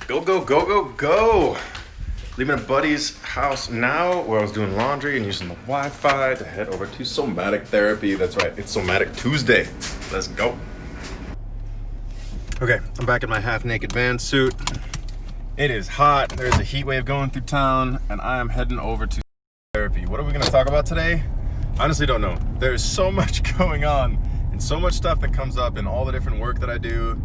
Go, go, go, go, go! Leaving a buddy's house now where I was doing laundry and using the Wi-Fi to head over to Somatic therapy. That's right, it's Somatic Tuesday. Let's go. Okay, I'm back in my half-naked van suit. It is hot, there's a heat wave going through town, and I am heading over to therapy. What are we gonna talk about today? Honestly don't know. There's so much going on and so much stuff that comes up in all the different work that I do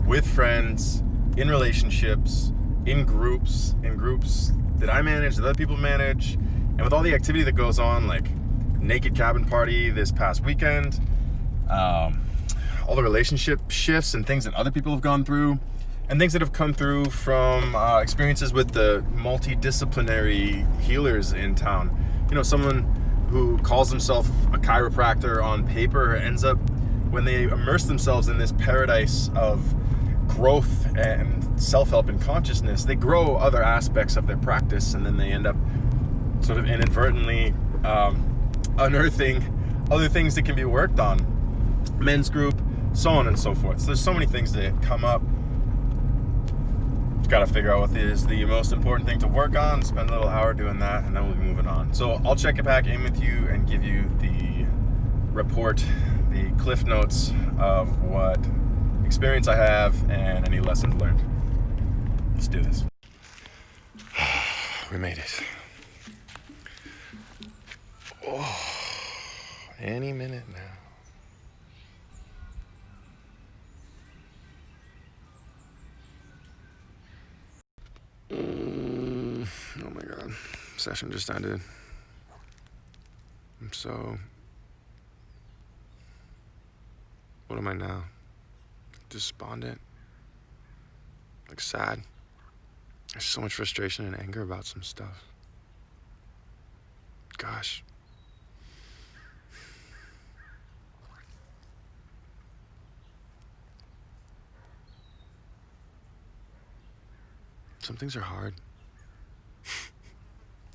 with friends, in relationships, in groups that I manage, that other people manage, and with all the activity that goes on, like naked cabin party this past weekend, all the relationship shifts and things that other people have gone through, and things that have come through from experiences with the multidisciplinary healers in town. You know, someone who calls himself a chiropractor on paper ends up, when they immerse themselves in this paradise of growth and self-help and consciousness, they grow other aspects of their practice, and then they end up sort of inadvertently unearthing other things that can be worked on. Men's group, so on and so forth. So there's so many things that come up. Got to figure out what is the most important thing to work on, spend a little hour doing that, and then we'll be moving on. So I'll check it back in with you and give you the report, the cliff notes of what experience I have and any lessons learned. Let's do this. We made it. Oh, any minute now. Oh my God, session just ended. What am I now? Despondent, like sad. There's so much frustration and anger about some stuff. Gosh. Some things are hard.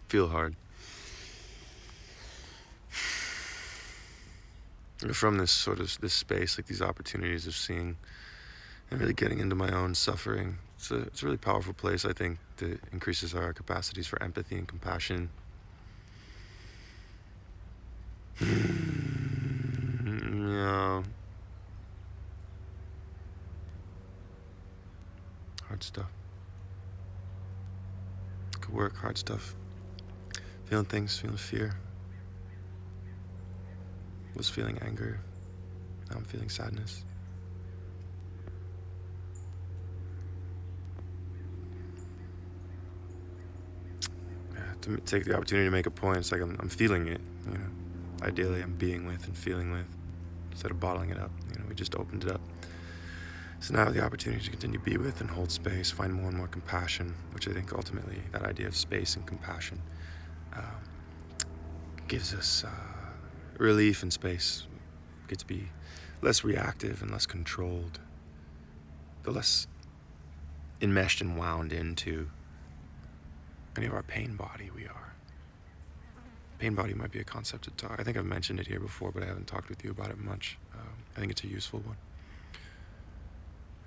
Feel hard. From this space, like these opportunities of seeing and really getting into my own suffering. It's a really powerful place, I think, that increases our capacities for empathy and compassion. Yeah. Hard stuff. Good work, hard stuff. Feeling things, feeling fear. Was feeling anger. Now I'm feeling sadness. To take the opportunity to make a point, it's like I'm feeling it, you know. Ideally, I'm being with and feeling with, instead of bottling it up. You know, we just opened it up. So now I have the opportunity to continue to be with and hold space, find more and more compassion, which I think ultimately that idea of space and compassion gives us relief and space. We get to be less reactive and less controlled, the less enmeshed and wound into any of our pain body we are. Pain body might be a concept to talk. I think I've mentioned it here before, but I haven't talked with you about it much. I think it's a useful one.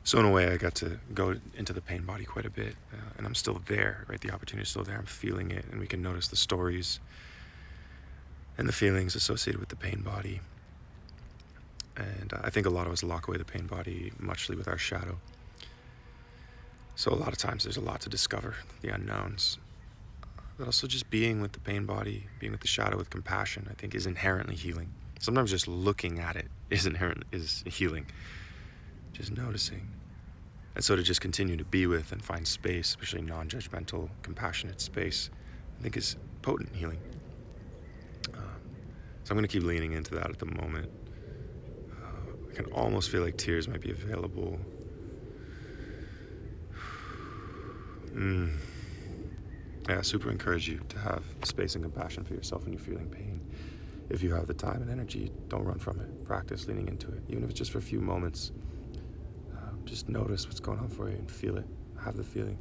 So in a way, I got to go into the pain body quite a bit, and I'm still there, right? The opportunity is still there. I'm feeling it, and we can notice the stories and the feelings associated with the pain body. And I think a lot of us lock away the pain body muchly with our shadow. So a lot of times there's a lot to discover, the unknowns. But also just being with the pain body, being with the shadow with compassion, I think is inherently healing. Sometimes just looking at it is healing. Just noticing. And so to just continue to be with and find space, especially non-judgmental, compassionate space, I think is potent healing. So I'm going to keep leaning into that at the moment. I can almost feel like tears might be available. Yeah, super encourage you to have space and compassion for yourself when you're feeling pain. If you have the time and energy, don't run from it. Practice leaning into it, even if it's just for a few moments. Just notice what's going on for you and feel it. Have the feeling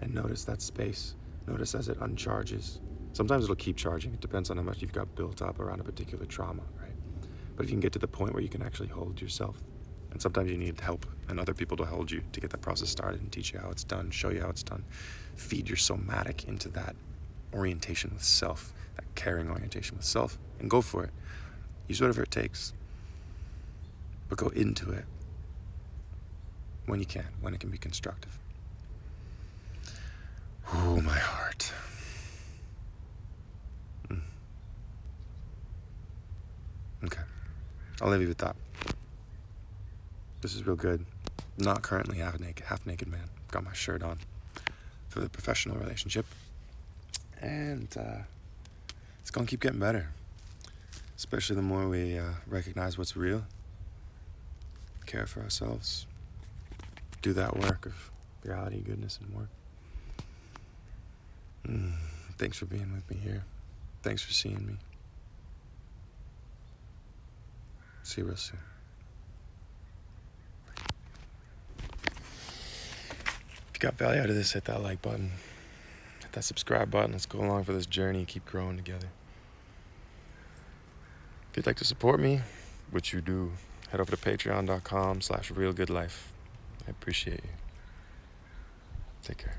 and notice that space. Notice as it uncharges. Sometimes it'll keep charging. It depends on how much you've got built up around a particular trauma, right? But if you can get to the point where you can actually hold yourself And sometimes you need help and other people to hold you to get that process started and teach you how it's done, show you how it's done. Feed your somatic into that orientation with self, that caring orientation with self, and go for it. Use whatever it takes. But go into it when you can, when it can be constructive. Oh, my heart. Okay. I'll leave you with that. This is real good. Not currently half naked man. Got my shirt on for the professional relationship. And it's gonna keep getting better. Especially the more we recognize what's real. Care for ourselves. Do that work of reality, goodness, and work. Thanks for being with me here. Thanks for seeing me. See you real soon. If you got value out of this, hit that like button. Hit that subscribe button. Let's go along for this journey. Keep growing together. If you'd like to support me, which you do, head over to patreon.com/realgoodlife. I appreciate you. Take care.